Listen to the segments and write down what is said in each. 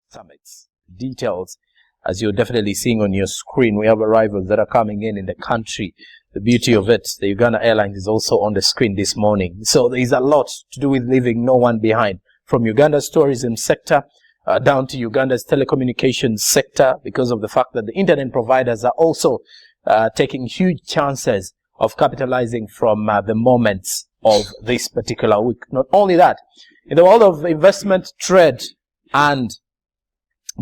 summits. Details, as you're definitely seeing on your screen, we have arrivals that are coming in the country. The beauty of it, the Uganda Airlines is also on the screen this morning. So there is a lot to do with leaving no one behind, from Uganda's tourism sector down to Uganda's telecommunications sector, because of the fact that the internet providers are also taking huge chances of capitalizing from the moments of this particular week. Not only that, in the world of investment, trade, and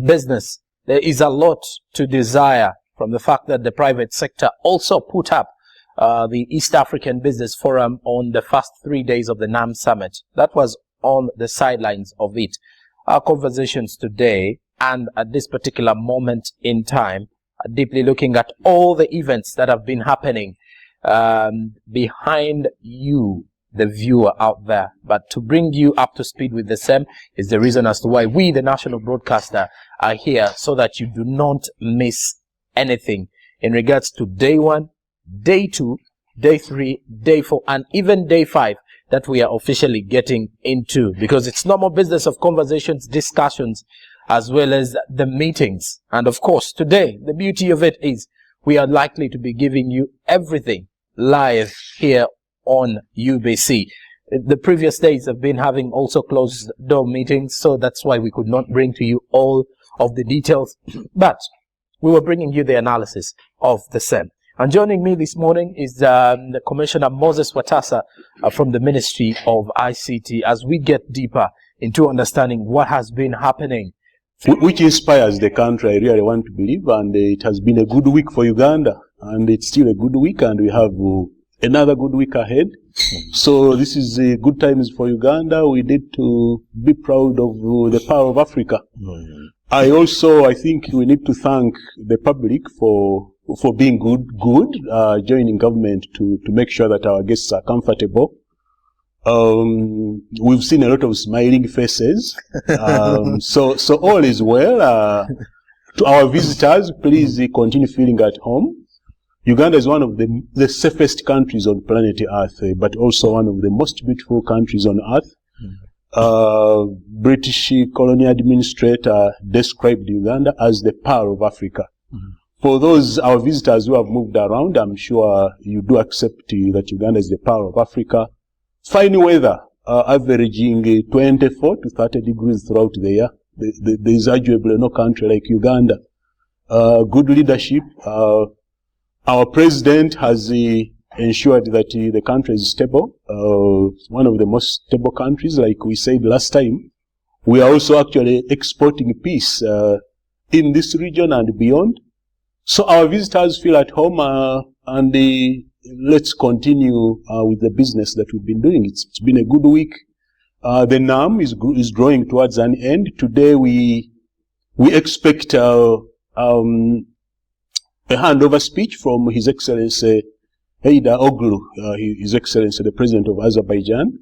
business, there is a lot to desire from the fact that the private sector also put up the East African Business Forum on the first 3 days of the NAM Summit. That was on the sidelines of it. Our conversations today and at this particular moment in time are deeply looking at all the events that have been happening behind you, the viewer out there. But to bring you up to speed with the same is the reason as to why we, the national broadcaster, are here, so that you do not miss anything in regards to day 1, day 2, day 3, day 4, and even day 5 that we are officially getting into, because it's normal business of conversations, discussions, as well as the meetings. And of course, today, the beauty of it is we are likely to be giving you everything live here on UBC. The previous days have been having also closed door meetings, so that's why we could not bring to you all of the details, but we were bringing you the analysis of the same. And joining me this morning is the Commissioner Moses Watasa from the Ministry of ICT, as we get deeper into understanding what has been happening. Which inspires the country, I really want to believe, and it has been a good week for Uganda, and it's still a good week, and we have another good week ahead. So this is a good times for Uganda. We need to be proud of the power of Africa. I think we need to thank the public for being good, joining government to make sure that our guests are comfortable. We've seen a lot of smiling faces. So all is well. To our visitors, please continue feeling at home. Uganda is one of the safest countries on planet Earth, but also one of the most beautiful countries on Earth. British colonial administrator described Uganda as the pearl of Africa. For those, our visitors who have moved around, I'm sure you do accept that Uganda is the pearl of Africa. Fine weather, averaging 24 to 30 degrees throughout the year. There is arguably no country like Uganda. Good leadership. Our president has ensured that the country is stable. One of the most stable countries, like we said last time. We are also actually exporting peace in this region and beyond. So our visitors feel at home, and let's continue with the business that we've been doing. It's been a good week. The NAM is drawing towards an end. Today we expect a handover speech from His Excellency Heydar Oglu, His Excellency the President of Azerbaijan,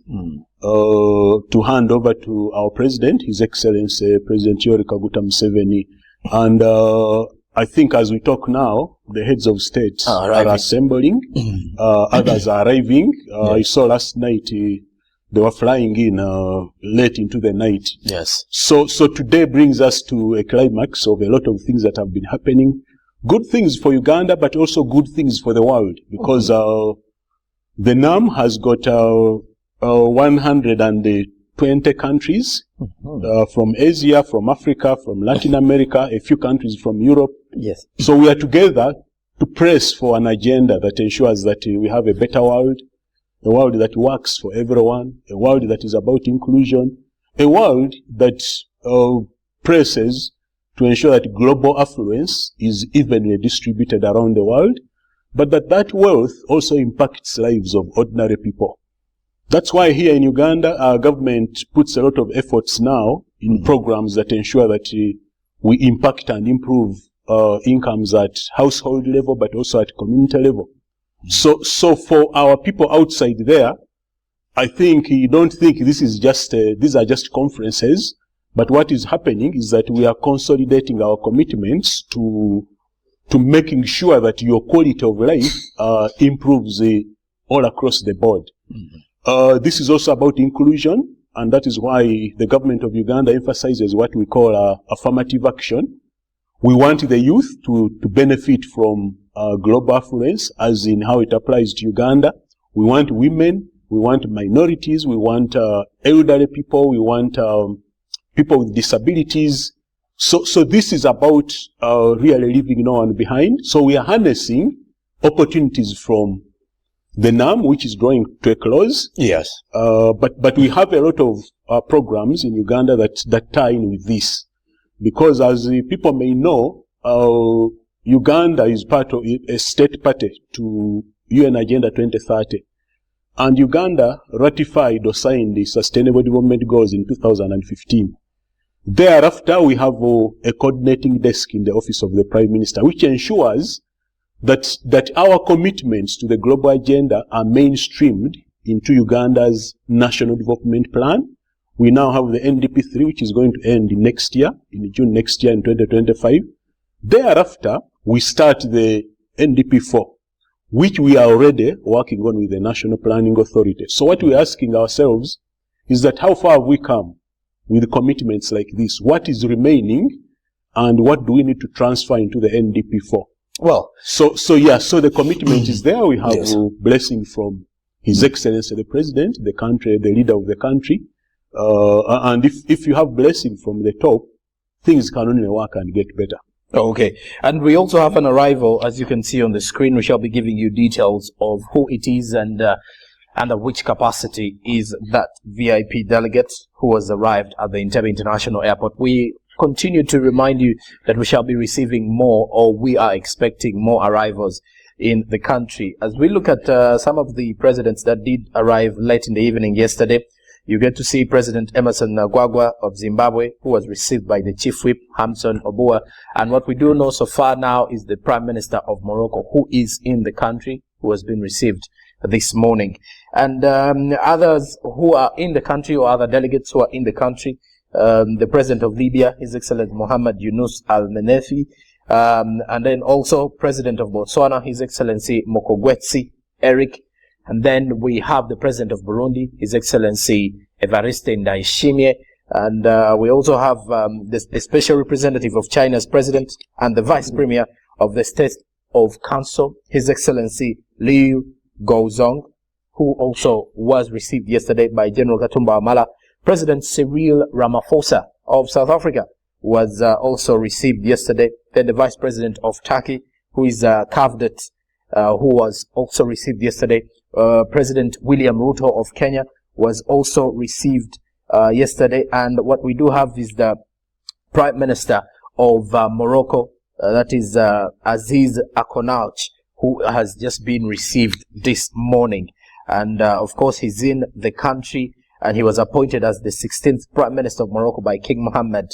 to hand over to our President, His Excellency President Yoweri Kaguta Museveni. And I think as we talk now, the heads of state are assembling, others are arriving. I saw last night they were flying in late into the night. Yes. So today brings us to a climax of a lot of things that have been happening. Good things for Uganda, but also good things for the world, because the NAM has got 120 countries from Asia, from Africa, from Latin America, a few countries from Europe. Yes. So we are together to press for an agenda that ensures that we have a better world, a world that works for everyone, a world that is about inclusion, a world that presses to ensure that global affluence is evenly distributed around the world, but that wealth also impacts lives of ordinary people. That's why here in Uganda, our government puts a lot of efforts now in programs that ensure that we impact and improve incomes at household level, but also at community level. So for our people outside there, I think you don't think this is just these are just conferences. But what is happening is that we are consolidating our commitments to making sure that your quality of life improves all across the board. This is also about inclusion. and that is why the government of Uganda emphasizes what we call affirmative action. We want the youth to benefit from global affluence, as in how it applies to Uganda. We want women, we want minorities, we want elderly people, we want people with disabilities. So this is about really leaving no one behind. So we are harnessing opportunities from the NAM, which is drawing to a close. Yes. But we have a lot of programs in Uganda that tie in with this. Because as people may know, Uganda is part of a state party to UN Agenda 2030. And Uganda ratified or signed the Sustainable Development Goals in 2015. Thereafter, we have a coordinating desk in the Office of the Prime Minister, which ensures that our commitments to the global agenda are mainstreamed into Uganda's National Development Plan. We now have the NDP3, which is going to end next year, in June next year in 2025. Thereafter, we start the NDP4, which we are already working on with the National Planning Authority. So what we're asking ourselves is that how far have we come with commitments like this? What is remaining, and what do we need to transfer into the NDP4? Well, so the commitment is there. We have yes. a blessing from His Excellency the President, the country, the leader of the country. And if you have blessing from the top, things can only work and get better. Okay. And we also have an arrival, as you can see on the screen. We shall be giving you details of who it is and under which capacity is that VIP delegate who has arrived at the Entebbe International Airport. We continue to remind you that we shall be receiving more, or we are expecting more arrivals in the country. As we look at some of the presidents that did arrive late in the evening yesterday, you get to see President Emerson Gwagwa of Zimbabwe, who was received by the Chief Whip, Hamson Obua. And what we do know so far now is the Prime Minister of Morocco, who is in the country, who has been received this morning. And others who are in the country, or other delegates who are in the country, the President of Libya, His Excellency Mohamed Yunus Al-Menefi, and then also President of Botswana, His Excellency Mokogwetsi Eric. And then we have the President of Burundi, His Excellency Evariste Ndayishimiye. And we also have the Special Representative of China's President and the Vice Premier of the State of Council, His Excellency Liu Gaozong, who also was received yesterday by General Katumba Wamala. President Cyril Ramaphosa of South Africa was also received yesterday. Then the Vice President of Turkey, who is Kavdet, who was also received yesterday. President William Ruto of Kenya was also received yesterday. And what we do have is the Prime Minister of Morocco, that is Aziz Akonauch, who has just been received this morning. And of course, he's in the country, and he was appointed as the 16th Prime Minister of Morocco by King Mohammed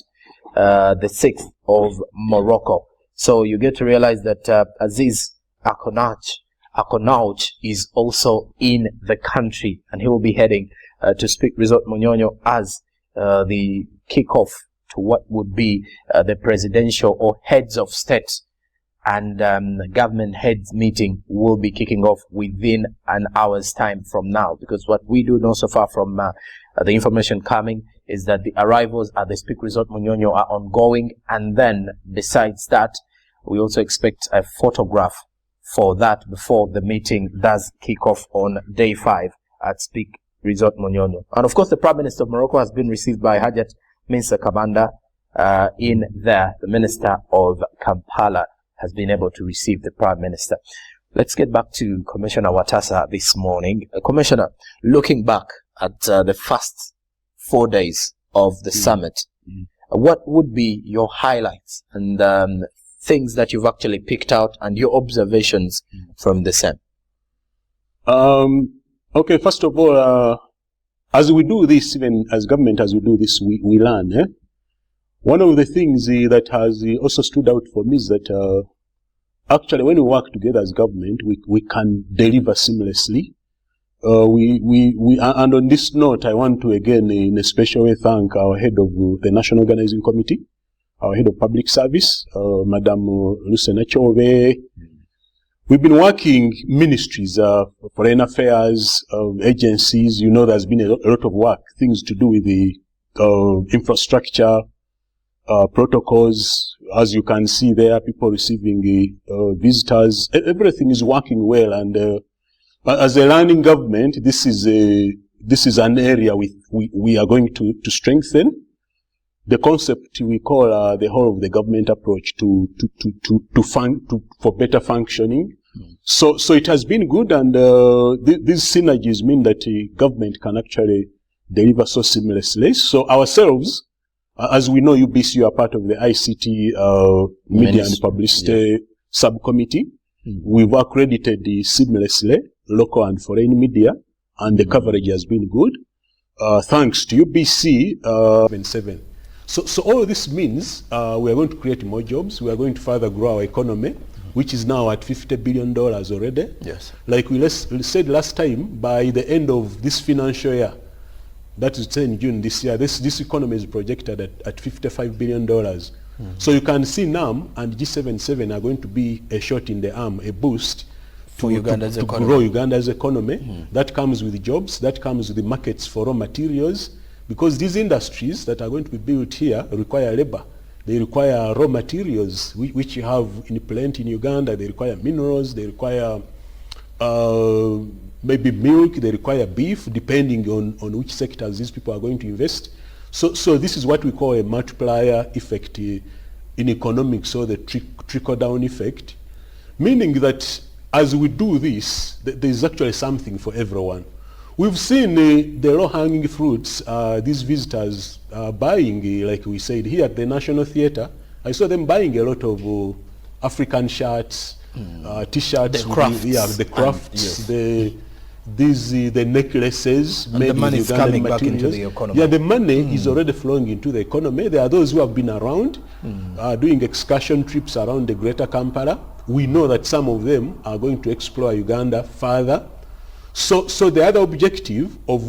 VI of Morocco. So you get to realize that Aziz Akonauch is also in the country, and he will be heading to speak Resort Munyonyo as the kickoff to what would be the presidential or heads of state and government heads meeting will be kicking off within an hour's time from now. Because what we do know so far from the information coming is that the arrivals at the Speak Resort Munyonyo are ongoing, and then besides that, we also expect a photograph for that before the meeting does kick off on day 5 at Speak Resort Munyonyo. And of course, the Prime Minister of Morocco has been received by Hajat Minsa Kabanda in there. The Minister of Kampala has been able to receive the Prime Minister. Let's get back to Commissioner Watasa this morning. Commissioner, looking back at the first 4 days of the summit, what would be your highlights and things that you've actually picked out and your observations from the same? Okay, first of all, as we do this, even as government, as we do this, we learn. One of the things that has also stood out for me is that actually when we work together as government, we can deliver seamlessly. And on this note, I want to again, in a special way, thank our head of the National Organizing Committee, our head of public service, Madam Lucena Chove, We've been working ministries, foreign affairs, agencies. You know, there's been a lot of work, things to do with the infrastructure, protocols. As you can see there, people receiving visitors. Everything is working well. And as a learning government, this is an area we are going to strengthen. The concept we call the whole of the government approach for better functioning. So it has been good, and these synergies mean that government can actually deliver so seamlessly. So ourselves, as we know, UBC, you are part of the ICT Media and Publicity Subcommittee. We've accredited seamlessly local and foreign media, and the coverage has been good. Thanks to UBC. 7. So all this means we are going to create more jobs. We are going to further grow our economy, which is now at $50 billion already. Yes. Like we said last time, by the end of this financial year, that is in June this year, this economy is projected at $55 billion. So you can see NAM and G77 are going to be a shot in the arm, a boost to grow Uganda's economy. That comes with jobs, that comes with the markets for raw materials, because these industries that are going to be built here require labor. They require raw materials, which you have in plenty in Uganda. They require minerals, they require maybe milk, they require beef, depending on which sectors these people are going to invest. So this is what we call a multiplier effect in economics, or the trickle-down effect, meaning that as we do this, there is actually something for everyone. We've seen the low-hanging fruits, these visitors buying, like we said, here at the National Theatre. I saw them buying a lot of African shirts, T-shirts, the crafts, the necklaces, and the money is coming back into the economy. Yeah, the money is already flowing into the economy. There are those who have been around, doing excursion trips around the greater Kampala. We know that some of them are going to explore Uganda further. So the other objective of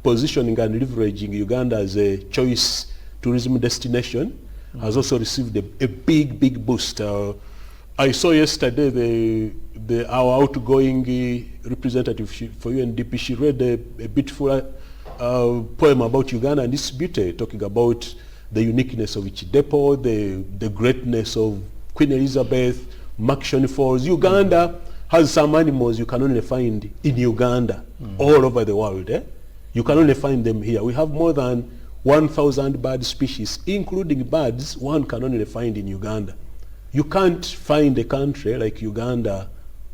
positioning and leveraging Uganda as a choice tourism destination has also received a big boost. I saw yesterday our outgoing representative for UNDP. She read a beautiful poem about Uganda and its beauty, talking about the uniqueness of its depot, the greatness of Queen Elizabeth, Makshoni Falls. Uganda has some animals you can only find in Uganda, all over the world. You can only find them here. We have more than 1,000 bird species, including birds one can only find in Uganda. You can't find a country like Uganda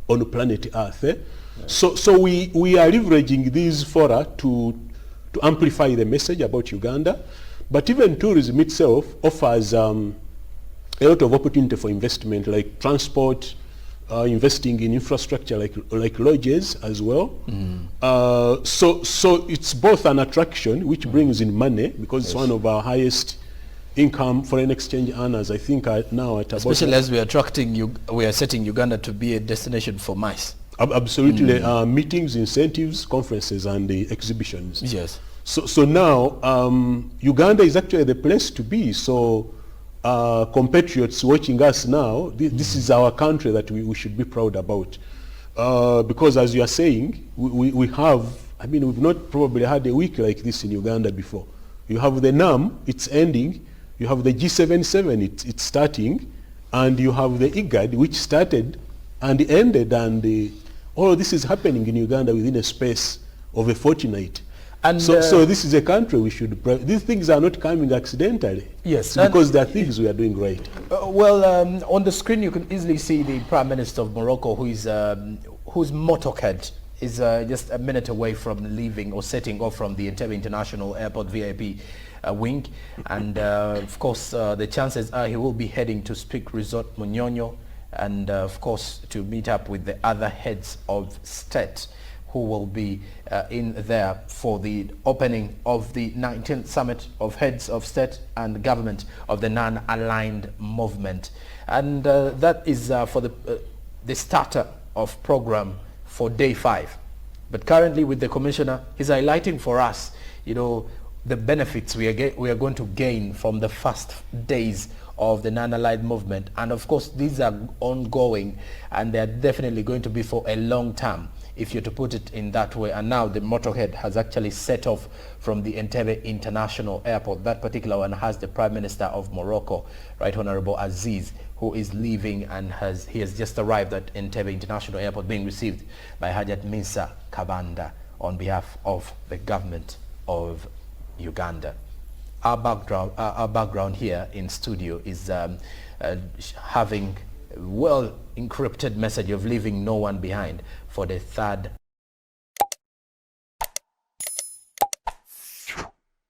on planet Earth. Right. So we are leveraging these fora to amplify the message about Uganda. But even tourism itself offers a lot of opportunity for investment, like transport, investing in infrastructure like lodges as well. So it's both an attraction which brings in money, because it's one of our highest income foreign exchange earners, I think, now at about... Especially as we are setting Uganda to be a destination for mice. Absolutely. Meetings, incentives, conferences, and exhibitions. Yes. So now Uganda is actually the place to be. So compatriots watching us now, this is our country that we should be proud about. Because as you are saying, we have, we've not probably had a week like this in Uganda before. You have the NAM, it's ending. You have the G77, it's starting. And you have the IGAD, which started and ended. And all of this is happening in Uganda within a space of a fortnight. And so this is a country we should... These things are not coming accidentally. Yes. Because there are things we are doing right. On the screen you can easily see the Prime Minister of Morocco, whose motorcade is just a minute away from leaving or setting off from the Entebbe International Airport VIP wing. And of course the chances are he will be heading to Speak Resort Munyonyo, and of course to meet up with the other heads of state who will be in there for the opening of the 19th Summit of Heads of State and Government of the Non-Aligned Movement. And that is for the starter of program for day 5. But currently with the Commissioner, he's highlighting for us, the benefits we are going to gain from the first days of the non-aligned movement. And of course, these are ongoing, and they're definitely going to be for a long time, if you're to put it in that way. And now the motorhead has actually set off from the Entebbe International Airport. That particular one has the Prime Minister of Morocco, Right Honorable Aziz, who is leaving, and he has just arrived at Entebbe International Airport, being received by Hajat Misa Kabanda on behalf of the government of Uganda. Our background here in studio is having a well encrypted message of leaving no one behind for the third